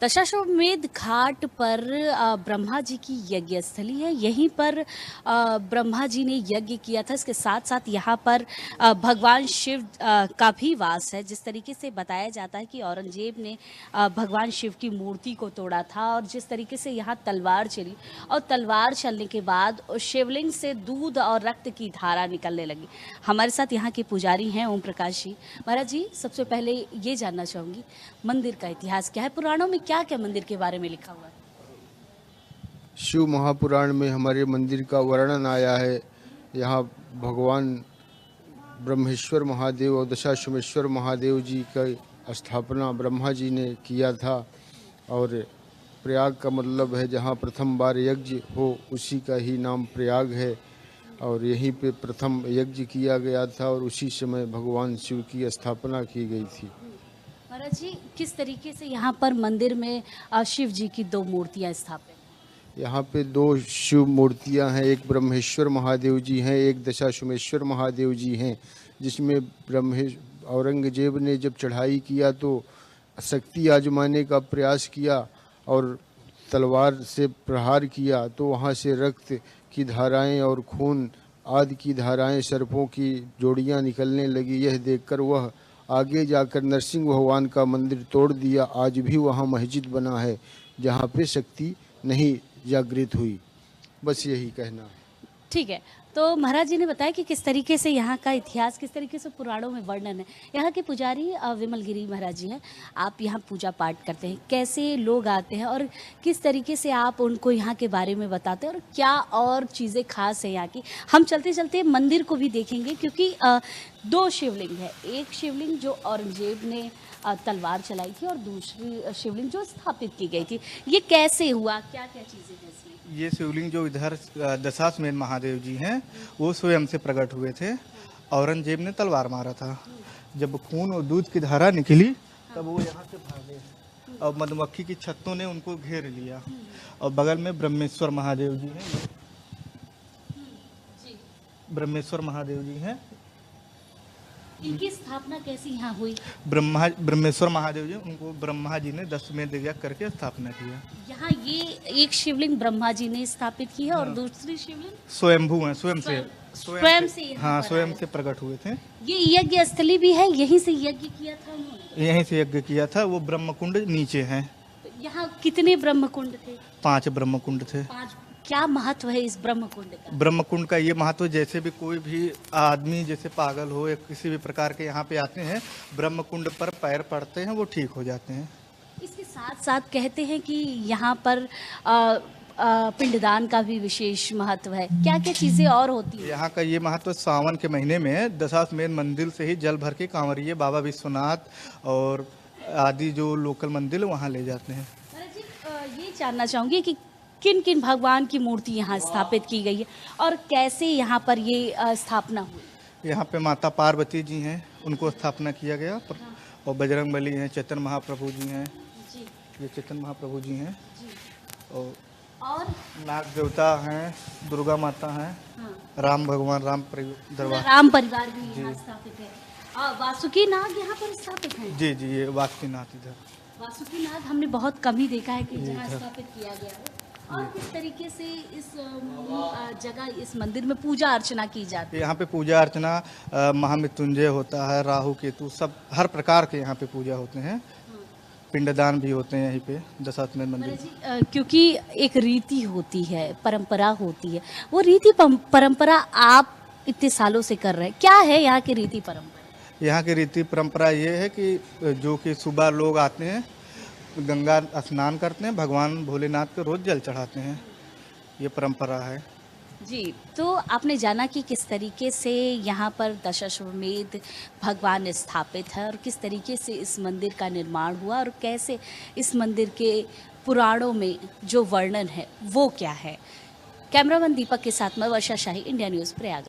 दशाश्वमेध घाट पर ब्रह्मा जी की यज्ञ स्थली है। यहीं पर ब्रह्मा जी ने यज्ञ किया था। इसके साथ साथ यहाँ पर भगवान शिव का भी वास है। जिस तरीके से बताया जाता है कि औरंगजेब ने भगवान शिव की मूर्ति को तोड़ा था और जिस तरीके से यहाँ तलवार चली और तलवार चलने के बाद शिवलिंग से दूध और रक्त की धारा निकलने लगी। हमारे साथ यहाँ के पुजारी हैं ओम प्रकाश जी। महाराज जी, सबसे पहले ये जानना चाहूँगी, मंदिर का इतिहास क्या है? पुराणों में क्या क्या मंदिर के बारे में लिखा हुआ है? शिव महापुराण में हमारे मंदिर का वर्णन आया है। यहाँ भगवान ब्रह्मेश्वर महादेव और दशाश्वमेश्वर महादेव जी का स्थापना ब्रह्मा जी ने किया था और प्रयाग का मतलब है जहाँ प्रथम बार यज्ञ हो, उसी का ही नाम प्रयाग है और यहीं पे प्रथम यज्ञ किया गया था और उसी समय भगवान शिव की स्थापना की गई थी। महाराज जी, किस तरीके से यहाँ पर मंदिर में शिव जी की दो मूर्तियाँ स्थापित? यहाँ पे दो शिव मूर्तियाँ हैं, एक ब्रह्मेश्वर महादेव जी हैं, एक दशाश्वमेश्वर महादेव जी हैं, जिसमें औरंगजेब ने जब चढ़ाई किया तो शक्ति आजमाने का प्रयास किया और तलवार से प्रहार किया तो वहाँ से रक्त की धाराएं और खून आदि की धाराएं, सर्पों की जोड़ियाँ निकलने लगी। यह देखकर वह आगे जाकर नरसिंह भगवान का मंदिर तोड़ दिया। आज भी वहाँ मस्जिद बना है जहाँ पे शक्ति नहीं जागृत हुई। बस यही कहना है। ठीक है, तो महाराज जी ने बताया कि किस तरीके से यहाँ का इतिहास, किस तरीके से पुराणों में वर्णन है। यहाँ के पुजारी विमलगिरी महाराज जी हैं। आप यहाँ पूजा पाठ करते हैं, कैसे लोग आते हैं और किस तरीके से आप उनको यहाँ के बारे में बताते हैं और क्या और चीज़ें खास है यहाँ की? हम चलते चलते मंदिर को भी देखेंगे क्योंकि दो शिवलिंग है। एक शिवलिंग जो औरंगजेब ने तलवार चलाई थी और दूसरी शिवलिंग जो स्थापित की गई थी। ये कैसे हुआ, क्या क्या चीज़ें हैं इसमें? ये शिवलिंग जो इधर दशाश्वमेध महादेव जी हैं, वो स्वयं से प्रकट हुए थे। औरंगजेब ने तलवार मारा था, जब खून और दूध की धारा निकली तब वो यहाँ से भागे और मधुमक्खी की छत्तों ने उनको घेर लिया। और बगल में ब्रह्मेश्वर महादेव जी हैं, ब्रह्मेश्वर महादेव जी हैं। इनकी स्थापना कैसी यहाँ हुई? ब्रह्मेश्वर महादेव जी, उनको ब्रह्मा जी ने दशाश्वमेध यज्ञ करके स्थापना किया। यहाँ ये एक शिवलिंग ब्रह्मा जी ने स्थापित की है और दूसरी शिवलिंग स्वयंभू है, स्वयं से हाँ, स्वयं से प्रकट हुए थे। ये यज्ञ स्थली भी है, यहीं से यज्ञ किया था उन्होंने? यहीं से यज्ञ किया था। वो ब्रह्मकुंड नीचे हैं। यहाँ कितने ब्रह्मकुंड थे? 5 ब्रह्मकुंड थे। 5। क्या महत्व है इस ब्रह्मकुंड का? ब्रह्मकुंड का ये महत्व, जैसे भी कोई भी आदमी जैसे पागल हो या किसी भी प्रकार के यहाँ पे आते हैं, ब्रह्मकुंड पर पैर पड़ते हैं, वो ठीक हो जाते हैं। इसके साथ साथ कहते हैं कि यहाँ पर पिंडदान का भी विशेष महत्व है। क्या क्या चीज़ें और होती हैं? यहाँ का ये महत्व, सावन के महीने में दशाश्वमेध मंदिर से ही जल भर के कांवरिये बाबा विश्वनाथ और आदि जो लोकल मंदिर वहाँ ले जाते हैं। महाराज जी, ये जानना चाहूँगी कि किन किन भगवान की मूर्ति यहाँ स्थापित की गई है और कैसे यहाँ पर ये स्थापना हुई? यहाँ पे माता पार्वती जी हैं, उनको स्थापना किया गया। और बजरंगबली हैं, चैतन्य महाप्रभु जी हैं जी। ये चैतन्य महाप्रभु जी हैं जी। और नाग देवता हैं, दुर्गा माता हैं। हाँ। राम भगवान, राम परिवार भी यहाँ स्थापित है। वासुकी नाग यहाँ पर स्थापित है? जी जी, ये वासुकीनाथ इधर। वासुकीनाथ हमने बहुत कम ही देखा है कि जहाँ स्थापित किया गया है। और किस तरीके से इस जगह, इस मंदिर में पूजा अर्चना की जाती है? यहाँ पे पूजा अर्चना महामृत्युंजय होता है, राहु केतु सब हर प्रकार के यहाँ पे पूजा होते हैं। पिंडदान भी होते हैं यहीं पे दशाश्वमेध मंदिर। क्योंकि एक रीति होती है, परंपरा होती है, वो रीति परंपरा आप इतने सालों से कर रहे हैं, क्या है यहाँ की रीति परंपरा? यहाँ की रीति परंपरा ये है कि जो कि सुबह लोग आते हैं, गंगा स्नान करते हैं, भगवान भोलेनाथ को रोज जल चढ़ाते हैं। ये परंपरा है जी। तो आपने जाना कि किस तरीके से यहाँ पर दशाश्वमेध भगवान स्थापित है और किस तरीके से इस मंदिर का निर्माण हुआ और कैसे इस मंदिर के पुराणों में जो वर्णन है वो क्या है। कैमरामैन दीपक के साथ मैं वर्षा शाही, इंडिया न्यूज़, प्रयाग।